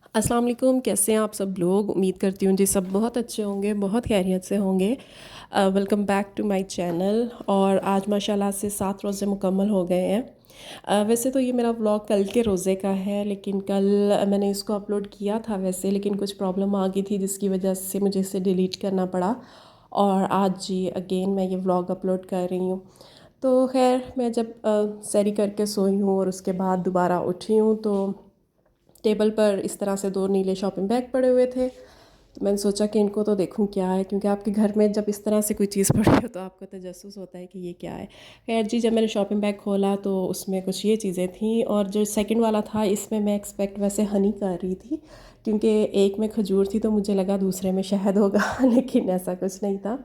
अस्सलाम वालेकुम। कैसे हैं आप सब लोग? उम्मीद करती हूँ जी सब बहुत अच्छे होंगे, बहुत खैरियत से होंगे। Welcome back to my channel. और आज माशाल्लाह से 7 रोज़े मुकम्मल हो गए हैं। वैसे तो ये मेरा व्लॉग कल के रोज़े का है, लेकिन कल मैंने इसको अपलोड किया था वैसे, लेकिन कुछ प्रॉब्लम आ गई थी जिसकी वजह से मुझे इसे डिलीट करना पड़ा। और आज जी अगेन मैं ये व्लॉग अपलोड कर रही हूँ। तो खैर मैं जब सैरी करके सोई हूँ और उसके बाद दोबारा उठी हूँ, तो टेबल पर इस तरह से 2 नीले शॉपिंग बैग पड़े हुए थे। तो मैंने सोचा कि इनको तो देखूं क्या है, क्योंकि आपके घर में जब इस तरह से कोई चीज़ पड़ी हो तो आपको तजस्सुस होता है कि ये क्या है। खैर जी, जब मैंने शॉपिंग बैग खोला तो उसमें कुछ ये चीज़ें थीं, और जो सेकंड वाला था इसमें मैं एक्सपेक्ट वैसे हनी कर रही थी, क्योंकि एक में खजूर थी तो मुझे लगा दूसरे में शहद होगा लेकिन ऐसा कुछ नहीं था।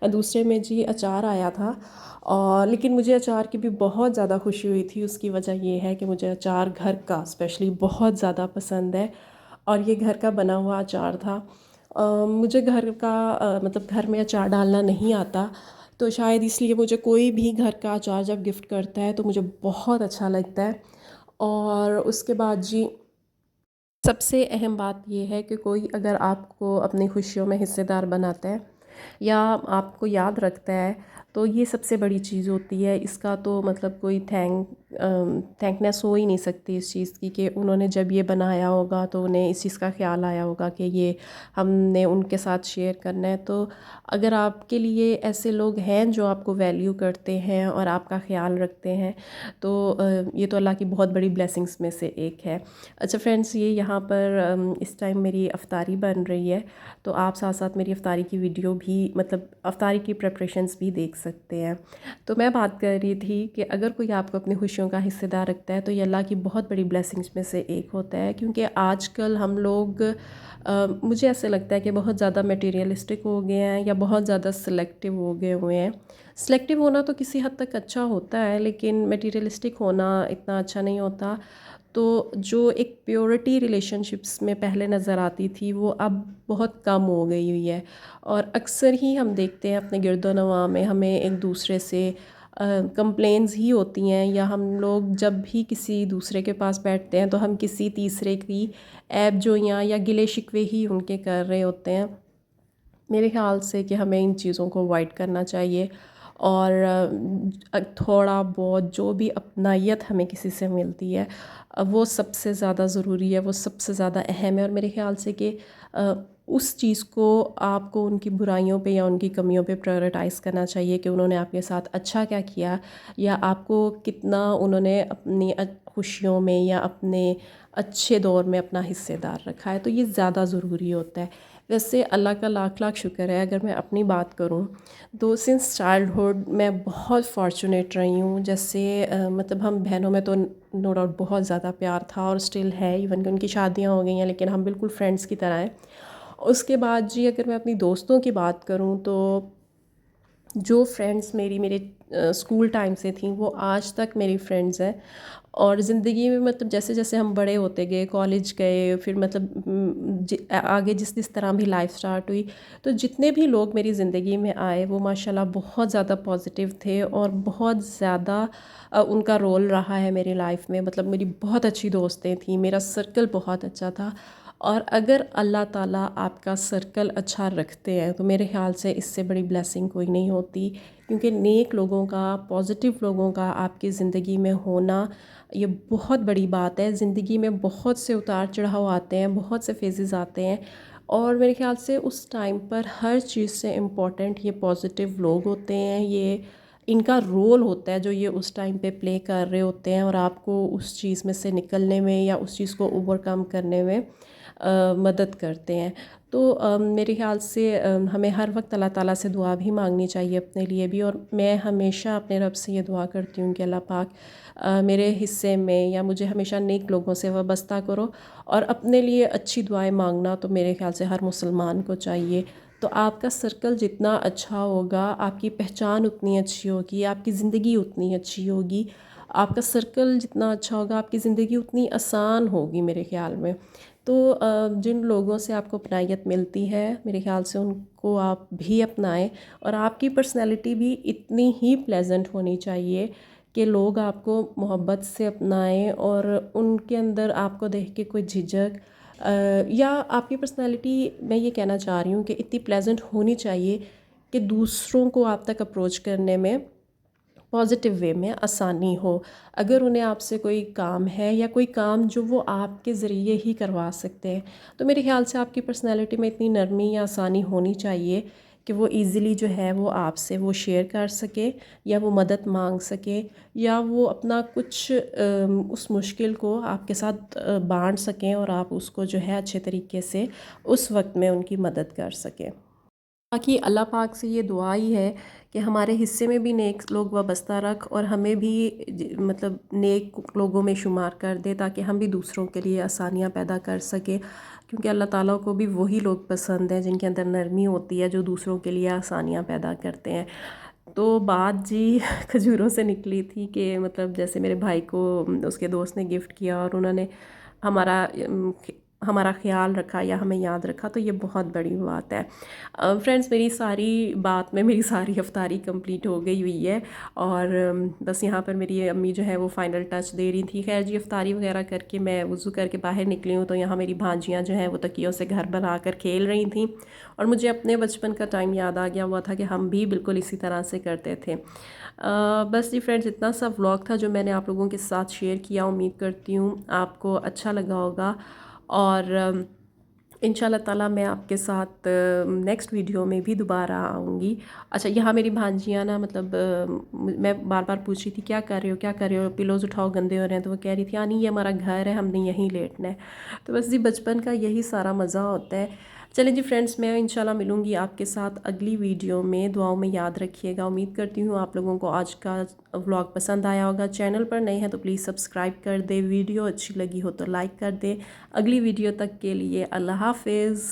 दूसरे में जी अचार आया था। और लेकिन मुझे अचार की भी बहुत ज़्यादा खुशी हुई थी। उसकी वजह ये है कि मुझे अचार घर का स्पेशली बहुत ज़्यादा पसंद है, और ये घर का बना हुआ अचार था। मुझे घर का मतलब घर में अचार डालना नहीं आता, तो शायद इसलिए मुझे कोई भी घर का अचार जब गिफ्ट करता है तो मुझे बहुत अच्छा लगता है। और उसके बाद जी सबसे अहम बात ये है कि कोई अगर आपको अपनी खुशियों में हिस्सेदार बनाता है या आपको याद रखता है, तो ये सबसे बड़ी चीज़ होती है। इसका तो मतलब कोई थैंकनेस हो ही नहीं सकती इस चीज़ की, कि उन्होंने जब ये बनाया होगा तो उन्हें इस चीज़ का ख्याल आया होगा कि ये हमने उनके साथ शेयर करना है। तो अगर आपके लिए ऐसे लोग हैं जो आपको वैल्यू करते हैं और आपका ख्याल रखते हैं, तो ये तो अल्लाह की बहुत बड़ी ब्लेसिंग्स में से एक है। अच्छा फ्रेंड्स, ये यहाँ पर इस टाइम मेरी अफ्तारी बन रही है, तो आप साथ साथ मेरी अफ्तारी की वीडियो भी, मतलब अफ्तारी की प्रेपरेशंस भी देख सकते हैं। तो मैं बात कर रही थी कि अगर कोई आपको अपनी खुशियों का हिस्सेदार रखता है तो ये अल्लाह की बहुत बड़ी ब्लेसिंग्स में से एक होता है। क्योंकि आजकल हम लोग मुझे ऐसे लगता है कि बहुत ज़्यादा मटेरियलिस्टिक हो गए हैं या बहुत ज़्यादा सिलेक्टिव हो गए हुए हैं। सिलेक्टिव होना तो किसी हद तक अच्छा होता है, लेकिन मटेरियलिस्टिक होना इतना अच्छा नहीं होता। तो जो एक प्योरिटी रिलेशनशिप्स में पहले नज़र आती थी वो अब बहुत कम हो गई हुई है। और अक्सर ही हम देखते हैं अपने गिरदोनवा में हमें एक दूसरे से कंप्लेंट्स ही होती हैं, या हम लोग जब भी किसी दूसरे के पास बैठते हैं तो हम किसी तीसरे की ऐब जोइयाँ या गिले शिकवे ही उनके कर रहे होते हैं। मेरे ख़्याल से कि हमें इन चीज़ों को अवॉइड करना चाहिए। और थोड़ा बहुत जो भी अपनायत हमें किसी से मिलती है, वो सबसे ज़्यादा ज़रूरी है, वो सबसे ज़्यादा अहम है। और मेरे ख़्याल से कि उस चीज़ को आपको उनकी बुराइयों पे या उनकी कमियों पे प्रायोरिटाइज़ करना चाहिए कि उन्होंने आपके साथ अच्छा क्या किया, या आपको कितना उन्होंने अपनी खुशियों में या अपने अच्छे दौर में अपना हिस्सेदार रखा है। तो ये ज़्यादा ज़रूरी होता है। वैसे अल्लाह का लाख लाख शुक्र है, अगर मैं अपनी बात करूं तो सिंस चाइल्डहुड मैं बहुत फॉर्चुनेट रही हूँ। जैसे मतलब हम बहनों में तो नो डाउट बहुत ज़्यादा प्यार था और स्टिल है, इवन कि उनकी शादियाँ हो गई हैं, लेकिन हम बिल्कुल फ्रेंड्स की तरह हैं। उसके बाद जी अगर मैं अपनी दोस्तों की बात करूँ, तो जो फ्रेंड्स मेरी मेरे स्कूल टाइम से थी वो आज तक मेरी फ्रेंड्स हैं। और ज़िंदगी में मतलब जैसे जैसे हम बड़े होते गए, कॉलेज गए, फिर मतलब आगे जिस जिस तरह भी लाइफ स्टार्ट हुई, तो जितने भी लोग मेरी ज़िंदगी में आए वो माशाल्लाह बहुत ज़्यादा पॉजिटिव थे और बहुत ज़्यादा उनका रोल रहा है मेरी लाइफ में। मतलब मेरी बहुत अच्छी दोस्तें थीं, मेरा सर्कल बहुत अच्छा था। और अगर अल्लाह ताला आपका सर्कल अच्छा रखते हैं तो मेरे ख़्याल से इससे बड़ी ब्लेसिंग कोई नहीं होती। क्योंकि नेक लोगों का, पॉजिटिव लोगों का आपकी ज़िंदगी में होना ये बहुत बड़ी बात है। ज़िंदगी में बहुत से उतार चढ़ाव आते हैं, बहुत से फेजेस आते हैं, और मेरे ख़्याल से उस टाइम पर हर चीज़ से इम्पोर्टेंट ये पॉजिटिव लोग होते हैं। ये इनका रोल होता है जो ये उस टाइम पे प्ले कर रहे होते हैं, और आपको उस चीज़ में से निकलने में या उस चीज़ को ओवरकम करने में मदद करते हैं। तो मेरे ख़्याल से हमें हर वक्त अल्लाह ताला से दुआ भी मांगनी चाहिए अपने लिए भी। और मैं हमेशा अपने रब से ये दुआ करती हूँ कि अल्लाह पाक मेरे हिस्से में या मुझे हमेशा नेक लोगों से वाबस्ता करो। और अपने लिए अच्छी दुआएं मांगना तो मेरे ख़्याल से हर मुसलमान को चाहिए। तो आपका सर्कल जितना अच्छा होगा, आपकी पहचान उतनी अच्छी होगी, आपकी ज़िंदगी उतनी अच्छी होगी। आपका सर्कल जितना अच्छा होगा, आपकी ज़िंदगी उतनी आसान होगी मेरे ख़्याल में। तो जिन लोगों से आपको अपनायत मिलती है मेरे ख़्याल से उनको आप भी अपनाएं। और आपकी पर्सनैलिटी भी इतनी ही प्लेजेंट होनी चाहिए कि लोग आपको मोहब्बत से अपनाएं, और उनके अंदर आपको देख के कोई झिझक یا آپ کی پرسنالٹی، میں یہ کہنا چاہ رہی ہوں کہ اتنی پلیزنٹ ہونی چاہیے کہ دوسروں کو آپ تک اپروچ کرنے میں پازیٹیو وے میں آسانی ہو. اگر انہیں آپ سے کوئی کام ہے یا کوئی کام جو وہ آپ کے ذریعے ہی کروا سکتے ہیں، تو میرے خیال سے آپ کی پرسنالٹی میں اتنی نرمی یا آسانی ہونی چاہیے کہ وہ ایزیلی جو ہے وہ آپ سے وہ شیئر کر سکے، یا وہ مدد مانگ سکے، یا وہ اپنا کچھ اس مشکل کو آپ کے ساتھ بانٹ سکیں، اور آپ اس کو جو ہے اچھے طریقے سے اس وقت میں ان کی مدد کر سکیں. باقی اللہ پاک سے یہ دعا ہی ہے کہ ہمارے حصے میں بھی نیک لوگ وابستہ رکھ، اور ہمیں بھی مطلب نیک لوگوں میں شمار کر دے، تاکہ ہم بھی دوسروں کے لیے آسانیاں پیدا کر سکیں. کیونکہ اللہ تعالیٰ کو بھی وہی لوگ پسند ہیں جن کے اندر نرمی ہوتی ہے، جو دوسروں کے لیے آسانیاں پیدا کرتے ہیں. تو بات جی کھجوروں سے نکلی تھی کہ مطلب جیسے میرے بھائی کو اس کے دوست نے گفٹ کیا، اور انہوں نے ہمارا خیال رکھا یا ہمیں یاد رکھا، تو یہ بہت بڑی بات ہے. فرینڈز، میری ساری افطاری کمپلیٹ ہو گئی ہوئی ہے، اور بس یہاں پر میری امی جو ہے وہ فائنل ٹچ دے رہی تھی. خیر جی، افطاری وغیرہ کر کے میں وضو کر کے باہر نکلی ہوں، تو یہاں میری بھانجیاں جو ہیں وہ تکیوں سے گھر بنا کر کھیل رہی تھیں، اور مجھے اپنے بچپن کا ٹائم یاد آ گیا ہوا تھا کہ ہم بھی بالکل اسی طرح سے کرتے تھے. بس جی فرینڈز، اتنا سا ولاگ تھا جو میں نے آپ لوگوں کے ساتھ شیئر کیا. امید کرتی ہوں آپ کو اچھا لگا ہوگا، اور ان شاء اللہ تعالیٰ میں آپ کے ساتھ نیکسٹ ویڈیو میں بھی دوبارہ آؤں گی. اچھا، یہاں میری بھانجیاں نا مطلب میں بار بار پوچھ رہی تھی کیا کر رہے ہو، پلوز اٹھاؤ گندے ہو رہے ہیں، تو وہ کہہ رہی تھی نہیں یہ ہمارا گھر ہے، ہم نے یہیں لیٹنا ہے. تو بس جی، بچپن کا یہی سارا مزہ ہوتا ہے. چلیں جی فرینڈز، میں انشاءاللہ ملوں گی آپ کے ساتھ اگلی ویڈیو میں. دعاؤں میں یاد رکھیے گا. امید کرتی ہوں آپ لوگوں کو آج کا ولاگ پسند آیا ہوگا. چینل پر نئے ہیں تو پلیز سبسکرائب کر دے. ویڈیو اچھی لگی ہو تو لائک کر دے. اگلی ویڈیو تک کے لیے اللہ حافظ.